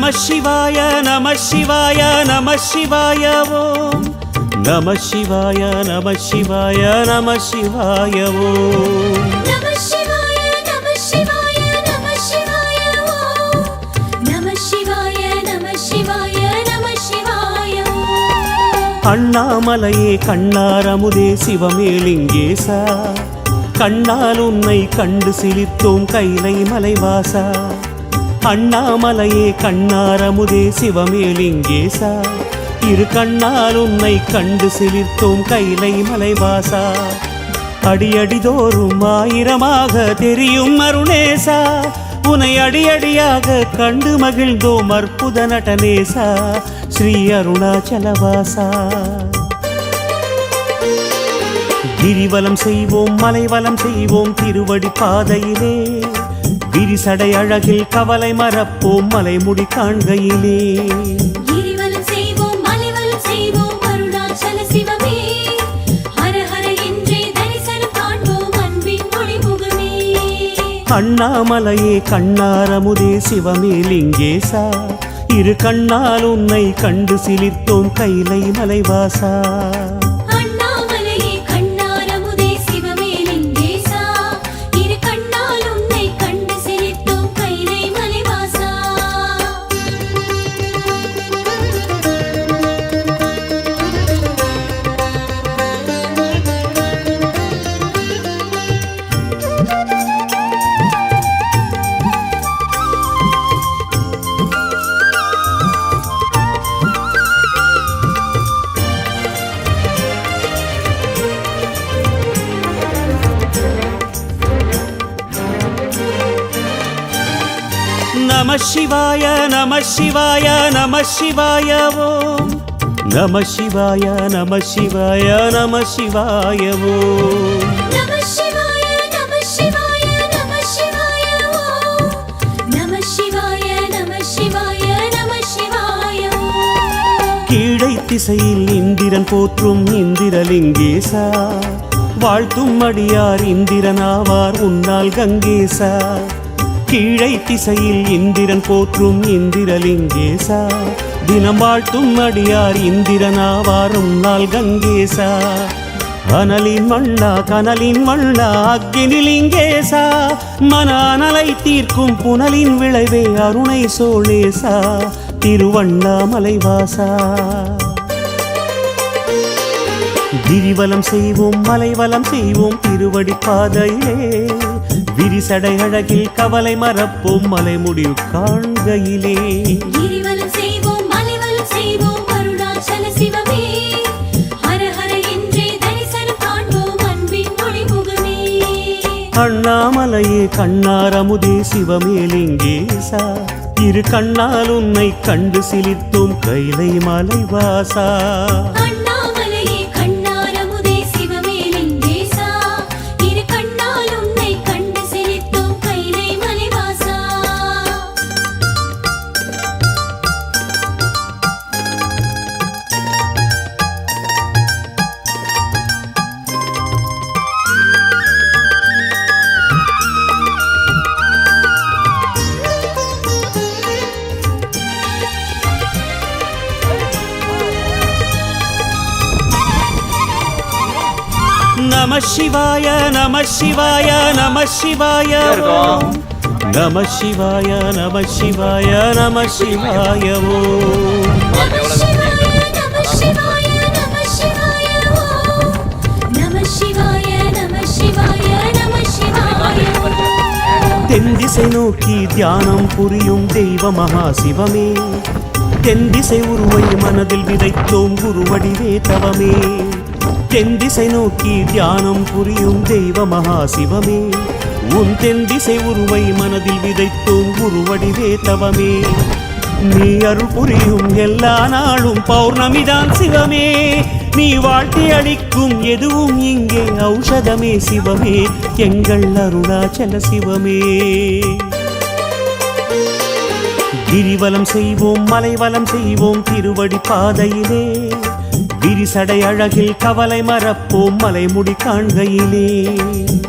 நம சிவாய நம சிவாய நம சிவாய ஓம் நம சிவாய நம சிவாய நம சிவாய ஓம் நம சிவாய நம சிவாய நம சிவாய ஓம் நம சிவாய நம சிவாய நம சிவாய ஓம் அண்ணாமலையே கண்ணாரமுதே சிவமேலிங்கேசா கண்ணால் உன்னை கண்டு சிலித்தோம் கைலை மலைவாசா அண்ணாமலையே கண்ணாரமுதே சிவமேலிங்கேசா இரு கண்ணால் உன்னை கண்டு சிலிர்த்தோம் கைலை மலைவாசா அடியடிதோறும் ஆயிரமாக தெரியும் அருணேசா உனை அடியடியாக கண்டு மகிழ்ந்தோம் அற்புத நடனேசா ஸ்ரீ அருணாச்சலவாசா கிரிவலம் செய்வோம் மலைவலம் செய்வோம் திருவடி பாதையிலே விரிசடை அழகில் கவலை மறப்போம் மலைமுடி காண்கையிலே கிரிவலம் செய்வோம் மலைவலம் செய்வோம் அருணாச்சல சிவமே ஹர ஹர என்றே தரிசனம் காண்போம் அன்பின் ஒளிமுகமே அண்ணாமலையே கண்ணாரமுதே சிவமேலிங்கேசா இரு கண்ணால் உன்னை கண்டு சிலிர்த்தோம் கைலை மலைவாசா நம சிவாய நம சிவாய நம சிவாய ஓம் நம சிவாய நம சிவாய நம சிவாய ஓம் நம சிவாய நம சிவாய நம சிவாய ஓம் நம சிவாய நம சிவாய நம சிவாய ஓம் கீழை திசையில் இந்திரன் போற்றும் இந்திரலிங்கேசா வாழ்த்தும் அடியார் இந்திரனாவார் உன்னால் கங்கேசா கீழை திசையில் இந்திரன் போற்றும் இந்திரலிங்கேசா தினம் வாழ்த்தும் அடியார் இந்திரனாவார் உன்னால் கங்கேசா அனலின் வண்ணா கனலின் வண்ணா அக்னிலிங்கேசா மன அனலை தீர்க்கும் புனலின் விளைவே அருணை சோழேசா திருவண்ணாமலைவாசா கிரிவலம் செய்வோம் மலைவலம் செய்வோம் திருவடி பாதையிலே விரிசடை அழகில் கவலை மறப்போம் மலைமுடி காண்கையிலே கிரிவலம் செய்வோம் மலைவலம் செய்வோம் அருணாச்சல சிவமே ஹர ஹர என்றே தரிசனம் காண்போம் அன்பின் ஒளிமுகமே அண்ணாமலையே கண்ணாரமுதே சிவமேலிங்கேசா இரு கண்ணால் உன்னை கண்டு சிலிர்த்தோம் கைலை மலைவாசா நம சிவாய நம சிவாய நம சிவாய ஓம் நம சிவாய நம சிவாய நம சிவாய ஓம் நம சிவாய நம சிவாய நம சிவாய ஓம் நம சிவாய நம சிவாய நம சிவாய தென் திசை நோக்கி தியானம் புரியும் தெய்வ மகா சிவமே தென் திசை உருவை மனதில் விதைத்தோம் குருவடிவே தவமே தென் திசை நோக்கி தியானம் புரியும் தெய்வ மகா சிவமே உன் தென் திசை உருவை மனதில் விதைத்தோம் குருவடிவே தவமே நீ அருள் புரியும் எல்லா நாளும் பௌர்ணமிதான் சிவமே நீ வாழ்த்தி அளிக்கும் எதுவும் இங்கே ஔஷதமே சிவமே எங்கள் அருணாச்சல சிவமே கிரிவலம் செய்வோம் மலைவலம் செய்வோம் திருவடி பாதையிலே விரிசடை அழகில் கவலை மறப்போம் மலைமுடி காண்கையிலே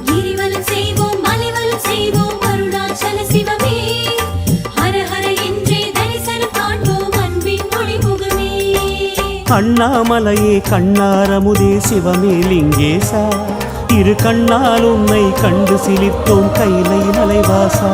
கிரிவலம் செய்வோம் மலைவலம் செய்வோம் அருணாச்சல சிவமே ஹர ஹர என்றே தரிசனம் அண்ணாமலையே கண்ணாரமுதே சிவமே லிங்கேசா இரு கண்ணால் உன்னை கண்டு சிலிர்த்தோம் கைலை மலைவாசா